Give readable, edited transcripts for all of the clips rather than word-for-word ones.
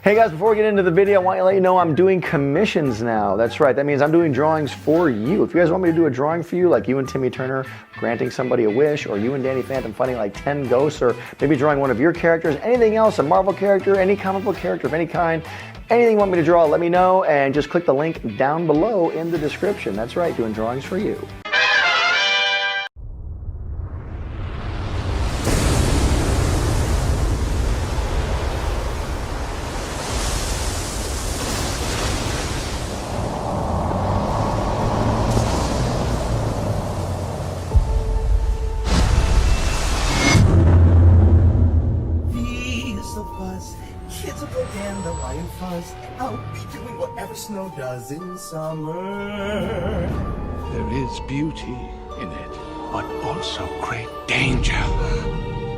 Hey guys, before we get into the video, I want to let you know I'm doing commissions now. That's right, that means I'm doing drawings for you. If you guys want me to do a drawing for you, like you and Timmy Turner granting somebody a wish, or you and Danny Phantom fighting like 10 ghosts, or maybe drawing one of your characters, anything else, a Marvel character, any comic book character of any kind, anything you want me to draw, let me know, and just click the link down below in the description. That's right, doing drawings for you. And the lion fuzz, I'll be doing whatever snow does in summer. There is beauty in it, but also great danger.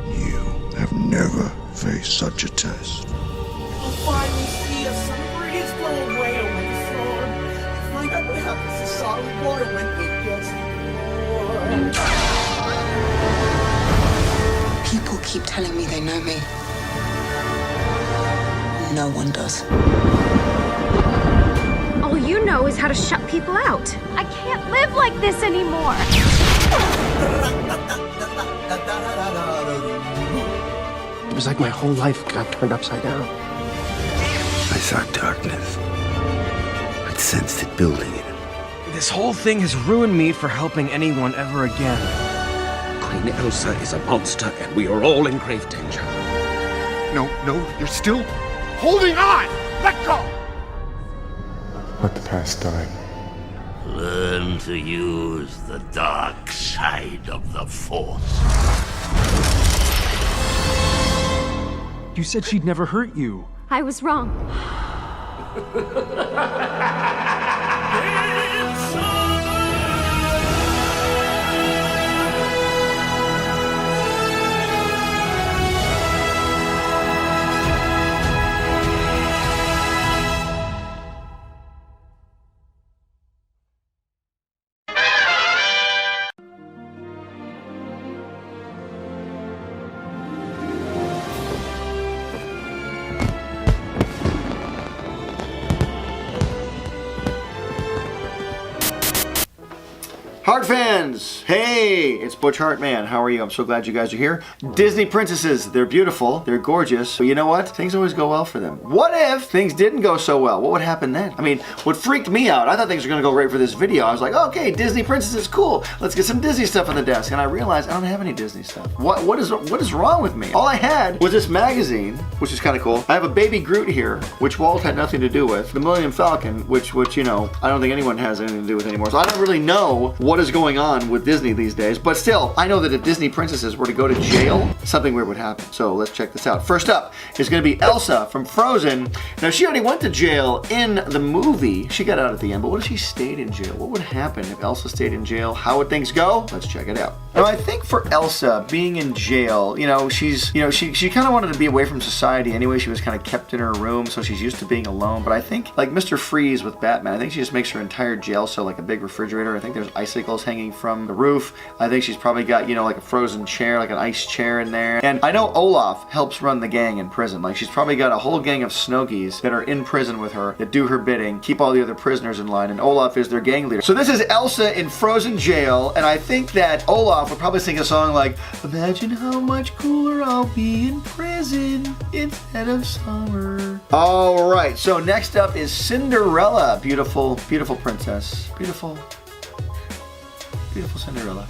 You have never faced such a test. You'll finally see a summer breeze blow away a winter storm. And find out what happens to solid water when it gets warm. People keep telling me they know me. No one does. All you know is how to shut people out. I can't live like this anymore. It was like my whole life got turned upside down. I saw darkness. I sensed it building in him. This whole thing has ruined me for helping anyone ever again. Queen Elsa is a monster, and we are all in grave danger. No, you're still holding on! Let go! Let the past die. Learn to use the dark side of the Force. You said she'd never hurt you. I was wrong. Heart fans, hey, it's Butch Hartman. How are you? I'm so glad you guys are here. Disney princesses, they're beautiful, they're gorgeous, but you know what? Things always go well for them. What if things didn't go so well? What would happen then? I mean, what freaked me out, I thought things were gonna go great for this video. I was like, okay, Disney princesses, cool. Let's get some Disney stuff on the desk. And I realized I don't have any Disney stuff. What is wrong with me? All I had was this magazine, which is kind of cool. I have a baby Groot here, which Walt had nothing to do with. The Millennium Falcon, which you know, I don't think anyone has anything to do with anymore. So I don't really know what is going on with Disney these days, but still, I know that if Disney princesses were to go to jail, something weird would happen. So let's check this out. First up is going to be Elsa from Frozen. Now, she already went to jail in the movie. She got out at the end, but what if she stayed in jail? What would happen if Elsa stayed in jail? How would things go? Let's check it out. Now, I think for Elsa being in jail, you know, she kind of wanted to be away from society anyway. She was kind of kept in her room, so she's used to being alone. But I think, like Mr. Freeze with Batman, I think she just makes her entire jail cell like a big refrigerator. I think there's icicles hanging from the roof. I think she's probably got, you know, like a frozen chair, like an ice chair in there. And I know Olaf helps run the gang in prison. Like, she's probably got a whole gang of Snokies that are in prison with her, that do her bidding, keep all the other prisoners in line, and Olaf is their gang leader. So this is Elsa in Frozen jail, and I think that Olaf would probably sing a song like, imagine how much cooler I'll be in prison instead of summer. All right, so next up is Cinderella. Beautiful, beautiful princess. Beautiful Cinderella.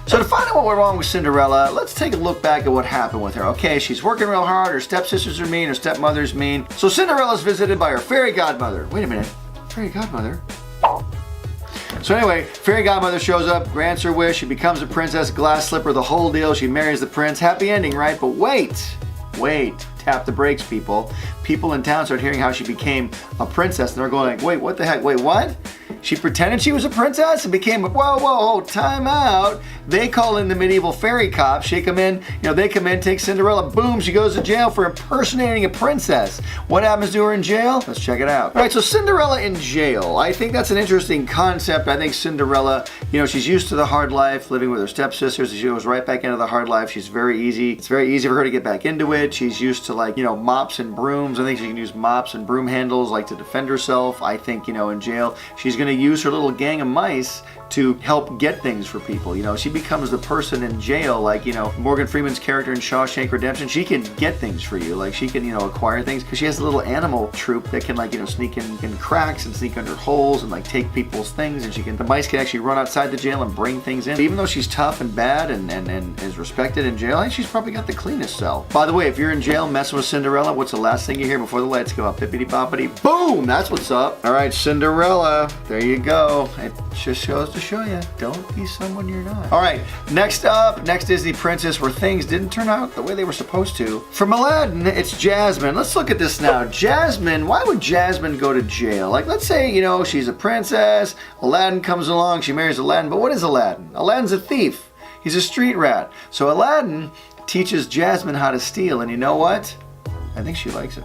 So to find out what went wrong with Cinderella, let's take a look back at what happened with her. Okay, she's working real hard, her stepsisters are mean, her stepmother's mean. So Cinderella's visited by her fairy godmother. Wait a minute, fairy godmother? So anyway, fairy godmother shows up, grants her wish, she becomes a princess, glass slipper, the whole deal, she marries the prince. Happy ending, right? But wait, tap the brakes, people. People in town start hearing how she became a princess, and they're going like, wait, what the heck? Wait, what? She pretended she was a princess and became, whoa, time out. They call in the medieval fairy cops. They come in, they come in, take Cinderella, boom, she goes to jail for impersonating a princess. What happens to her in jail? Let's check it out. All right, so Cinderella in jail. I think that's an interesting concept. I think Cinderella, she's used to the hard life, living with her stepsisters. She goes right back into the hard life. She's very easy. It's very easy for her to get back into it. She's used to mops and brooms. I think she can use mops and broom handles to defend herself. I think, in jail, she's going to use her little gang of mice to help get things for people. She becomes the person in jail, Morgan Freeman's character in Shawshank Redemption. She can get things for you. She can, acquire things because she has a little animal troop that can, sneak in cracks and sneak under holes and take people's things. And the mice can actually run outside the jail and bring things in. Even though she's tough and bad and is respected in jail, I think she's probably got the cleanest cell. By the way, if you're in jail messing with Cinderella, what's the last thing you hear before the lights go up? Pippity boppity boom! That's what's up. All right, Cinderella, there you go. It just goes to show you, don't be someone you're not. All right, next Disney princess where things didn't turn out the way they were supposed to. From Aladdin, it's Jasmine. Let's look at this now. Jasmine, why would Jasmine go to jail? Let's say, she's a princess, Aladdin comes along, she marries Aladdin, but what is Aladdin? Aladdin's a thief. He's a street rat. So Aladdin teaches Jasmine how to steal, and you know what? I think she likes it.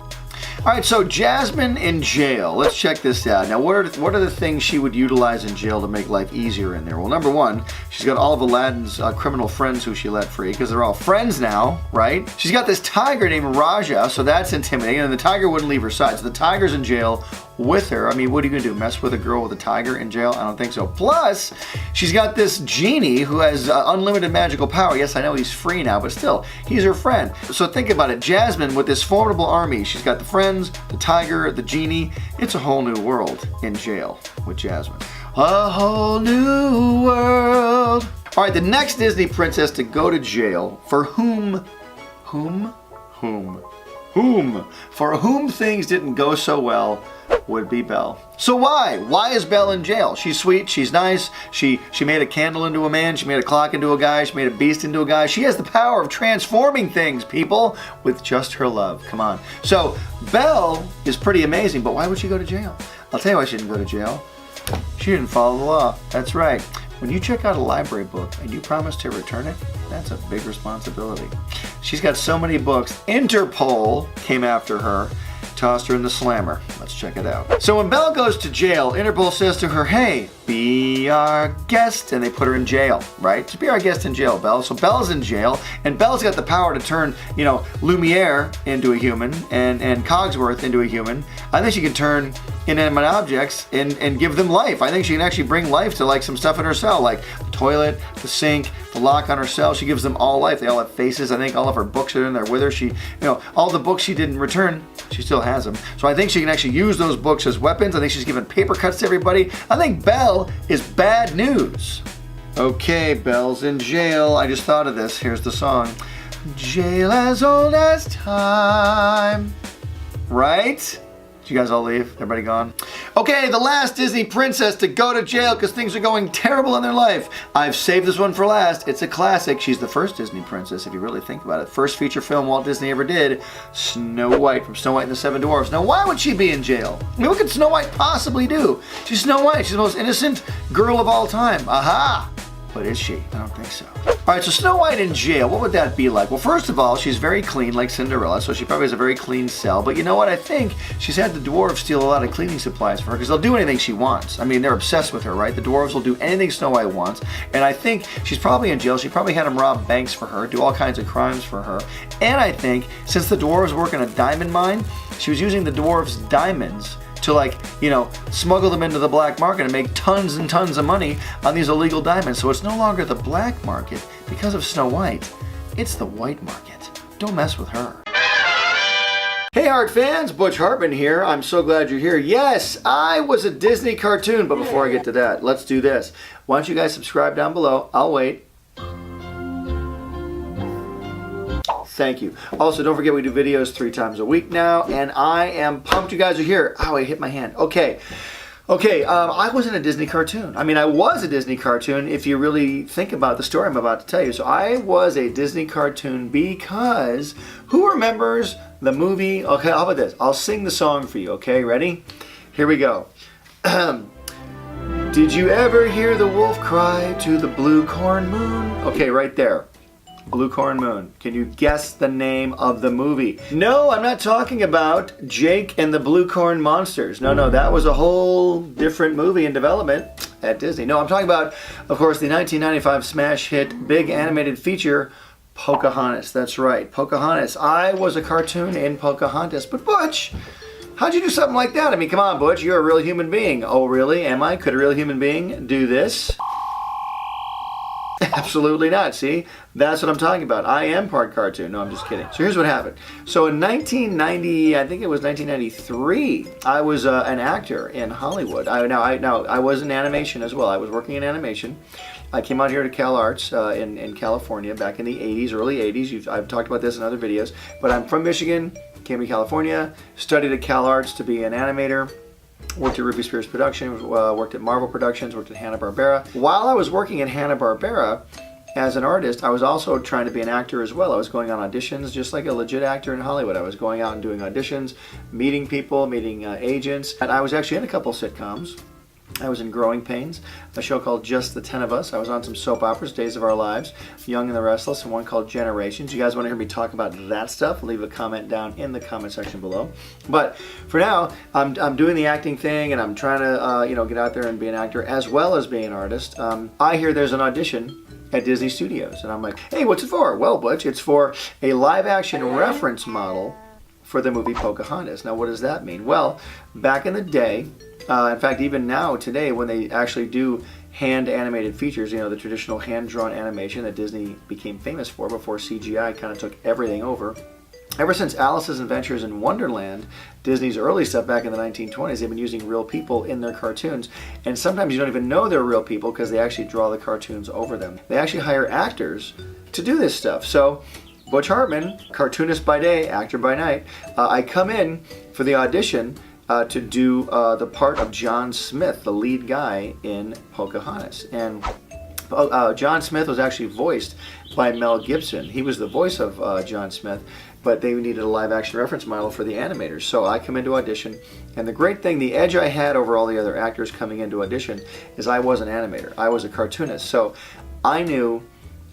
All right, so Jasmine in jail. Let's check this out. Now, what are the things she would utilize in jail to make life easier in there? Well, number one, she's got all of Aladdin's criminal friends who she let free because they're all friends now, right? She's got this tiger named Raja, so that's intimidating, and the tiger wouldn't leave her side. So the tiger's in jail with her. I mean, what are you gonna do? Mess with a girl with a tiger in jail? I don't think so. Plus, she's got this genie who has unlimited magical power. Yes, I know he's free now, but still, he's her friend. So think about it. Jasmine with this formidable army. She's got the friends, the tiger, the genie. It's a whole new world in jail with Jasmine. A whole new world. All right, the next Disney princess to go to jail for whom things didn't go so well would be Belle. So why? Why is Belle in jail? She's sweet, she's nice, she made a candle into a man, she made a clock into a guy, she made a beast into a guy. She has the power of transforming things, people, with just her love. Come on. So Belle is pretty amazing, but why would she go to jail? I'll tell you why she didn't go to jail. She didn't follow the law. That's right. When you check out a library book and you promise to return it, that's a big responsibility. She's got so many books. Interpol came after her, tossed her in the slammer. Let's check it out. So when Belle goes to jail, Interpol says to her, hey, be our guest, and they put her in jail, right? To be our guest in jail, Belle. So Belle's in jail, and Belle's got the power to turn, Lumiere into a human and Cogsworth into a human. I think she can turn inanimate objects and give them life. I think she can actually bring life to some stuff in her cell, like the toilet, the sink, the lock on her cell. She gives them all life. They all have faces. I think all of her books are in there with her. She, all the books she didn't return, she still has them. So I think she can actually use those books as weapons. I think she's giving paper cuts to everybody. I think Belle is bad news. Okay, Belle's in jail. I just thought of this. Here's the song. Jail as old as time. Right? Did you guys all leave? Everybody gone? Okay, the last Disney princess to go to jail because things are going terrible in their life. I've saved this one for last. It's a classic. She's the first Disney princess, if you really think about it. First feature film Walt Disney ever did. Snow White from Snow White and the Seven Dwarfs. Now, why would she be in jail? I mean, what could Snow White possibly do? She's Snow White. She's the most innocent girl of all time. Aha! But is she? I don't think so. All right, so Snow White in jail, what would that be like? Well, first of all, she's very clean like Cinderella, so she probably has a very clean cell. But you know what? I think she's had the dwarves steal a lot of cleaning supplies for her because they'll do anything she wants. I mean, they're obsessed with her, right? The dwarves will do anything Snow White wants. And I think she's probably in jail. She probably had them rob banks for her, do all kinds of crimes for her. And I think since the dwarves work in a diamond mine, she was using the dwarves' diamonds to smuggle them into the black market and make tons and tons of money on these illegal diamonds. So it's no longer the black market because of Snow White. It's the white market. Don't mess with her. Hey art fans, Butch Hartman here. I'm so glad you're here. Yes, I was a Disney cartoon, but before I get to that, let's do this. Why don't you guys subscribe down below? I'll wait. Thank you. Also, don't forget we do videos 3 times a week now, and I am pumped you guys are here. Ow, I hit my hand. Okay, I was in a Disney cartoon. I mean, I was a Disney cartoon if you really think about the story I'm about to tell you. So I was a Disney cartoon because who remembers the movie? Okay, how about this? I'll sing the song for you, okay? Ready? Here we go. Did you ever hear the wolf cry to the blue corn moon? Okay, right there. Blue Corn Moon. Can you guess the name of the movie? No, I'm not talking about Jake and the Blue Corn Monsters. No, that was a whole different movie in development at Disney. No, I'm talking about, of course, the 1995 smash hit big animated feature, Pocahontas. That's right, Pocahontas. I was a cartoon in Pocahontas, but Butch, how'd you do something like that? I mean, come on, Butch, you're a real human being. Oh, really? Am I? Could a real human being do this? Absolutely not. See, that's what I'm talking about. I am part cartoon. No, I'm just kidding. So here's what happened. So in 1990, I think it was 1993, I was an actor in Hollywood. I was in animation as well. I was working in animation. I came out here to Cal Arts in California back in the 80s, early 80s. I've talked about this in other videos. But I'm from Michigan, came to California, studied at Cal Arts to be an animator. Worked at Ruby Spears Productions, worked at Marvel Productions, worked at Hanna-Barbera. While I was working at Hanna-Barbera as an artist, I was also trying to be an actor as well. I was going on auditions just like a legit actor in Hollywood. I was going out and doing auditions, meeting people, meeting agents. And I was actually in a couple sitcoms. I was in Growing Pains, a show called Just the 10 of Us. I was on some soap operas, Days of Our Lives, Young and the Restless, and one called Generations. You guys want to hear me talk about that stuff? Leave a comment down in the comment section below. But for now, I'm doing the acting thing, and I'm trying to get out there and be an actor as well as be an artist. I hear there's an audition at Disney Studios, and I'm like, hey, what's it for? Well, Butch, it's for a live-action reference model for the movie Pocahontas. Now, what does that mean? Well, back in the day, in fact, even now, today, when they actually do hand animated features, the traditional hand-drawn animation that Disney became famous for before CGI kind of took everything over. Ever since Alice's Adventures in Wonderland, Disney's early stuff back in the 1920s, they've been using real people in their cartoons. And sometimes you don't even know they're real people because they actually draw the cartoons over them. They actually hire actors to do this stuff. So Butch Hartman, cartoonist by day, actor by night, I come in for the audition to do the part of John Smith, the lead guy in Pocahontas. And John Smith was actually voiced by Mel Gibson. He was the voice of John Smith, but they needed a live action reference model for the animators. So I come into audition, and the great thing, the edge I had over all the other actors coming into audition is I was an animator. I was a cartoonist. So I knew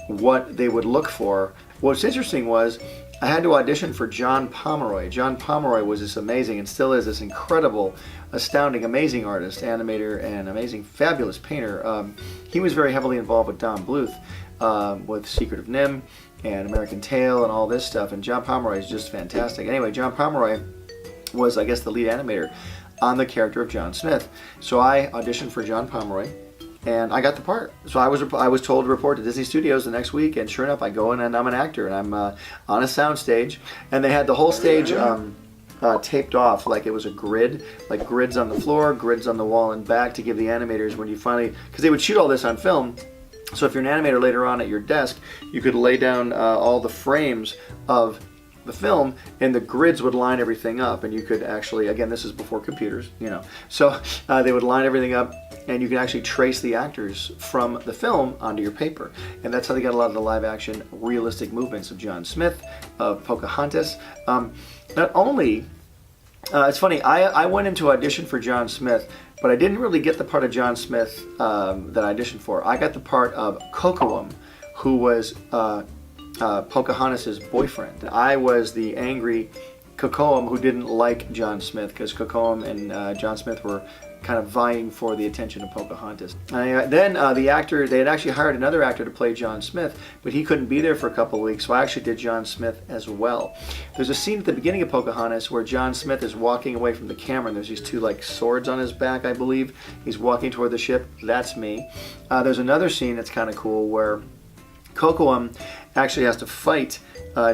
what they would look for. What's interesting was I had to audition for John Pomeroy. John Pomeroy was this amazing, and still is, this incredible, astounding, amazing artist, animator, and amazing, fabulous painter. He was very heavily involved with Don Bluth, with Secret of NIMH and American Tail and all this stuff, and John Pomeroy is just fantastic. Anyway, John Pomeroy was, I guess, the lead animator on the character of John Smith. So I auditioned for John Pomeroy, and I got the part. So I was told to report to Disney Studios the next week, and sure enough, I go in and I'm an actor, and I'm on a sound stage, and they had the whole stage taped off like it was a grid, like grids on the floor, grids on the wall and back, to give the animators, when you finally, because they would shoot all this on film, so if you're an animator later on at your desk, you could lay down all the frames of the film, and the grids would line everything up, and you could actually, again, this is before computers, so they would line everything up, and you can actually trace the actors from the film onto your paper. And that's how they got a lot of the live action realistic movements of John Smith, of Pocahontas. Not only, it's funny, I went into audition for John Smith, but I didn't really get the part of John Smith that I auditioned for. I got the part of Kocoum, who was Pocahontas' boyfriend. I was the angry Kocoum who didn't like John Smith, because Kocoum and John Smith were kind of vying for the attention of Pocahontas. Then the actor, they had actually hired another actor to play John Smith, but he couldn't be there for a couple of weeks, so I actually did John Smith as well. There's a scene at the beginning of Pocahontas where John Smith is walking away from the camera, and there's these two swords on his back, I believe. He's walking toward the ship. That's me. There's another scene that's kind of cool where Kocoum actually has to fight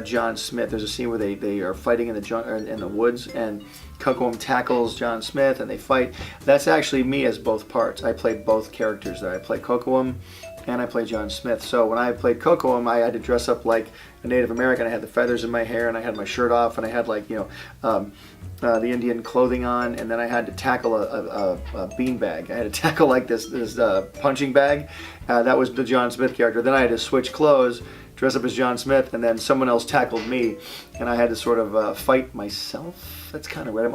John Smith. There's a scene where they are fighting in the woods, and Kocoum tackles John Smith and they fight. That's actually me as both parts. I played both characters there. I played Kocoum and I played John Smith. So when I played Kocoum, I had to dress up like a Native American. I had the feathers in my hair, and I had my shirt off, and I had the Indian clothing on, and then I had to tackle a beanbag. I had to tackle like this punching bag. That was the John Smith character. Then I had to switch clothes, dress up as John Smith, and then someone else tackled me, and I had to sort of fight myself. That's kind of weird.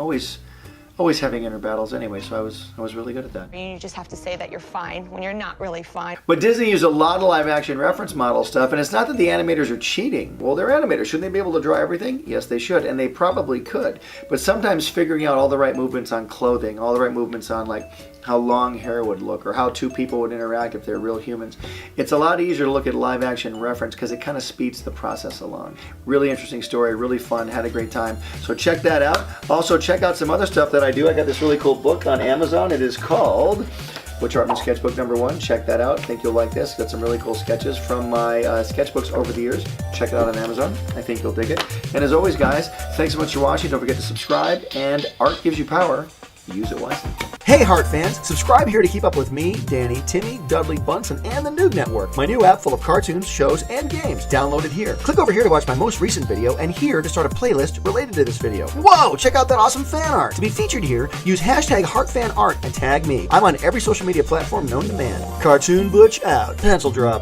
always having inner battles anyway, so I was really good at that. You just have to say that you're fine when you're not really fine. But Disney used a lot of live action reference model stuff, and it's not that the animators are cheating. Well, they're animators. Shouldn't they be able to draw everything? Yes, they should, and they probably could. But sometimes figuring out all the right movements on clothing, all the right movements on like how long hair would look, or how two people would interact if they're real humans, it's a lot easier to look at live action reference because it kind of speeds the process along. Really interesting story, really fun, had a great time. So check that out. Also check out some other stuff that I do. I got this really cool book on Amazon. It is called Butch Hartman Sketchbook #1. Check that out. I think you'll like this. Got some really cool sketches from my sketchbooks over the years. Check it out on Amazon. I think you'll dig it. And as always, guys, thanks so much for watching. Don't forget to subscribe. And art gives you power. Use it wisely. Hey, Heart fans! Subscribe here to keep up with me, Danny, Timmy, Dudley, Bunsen, and the NOOG Network. My new app full of cartoons, shows, and games. Download it here. Click over here to watch my most recent video, and here to start a playlist related to this video. Whoa! Check out that awesome fan art! To be featured here, use hashtag HeartFanArt and tag me. I'm on every social media platform known to man. Cartoon Butch out. Pencil drop.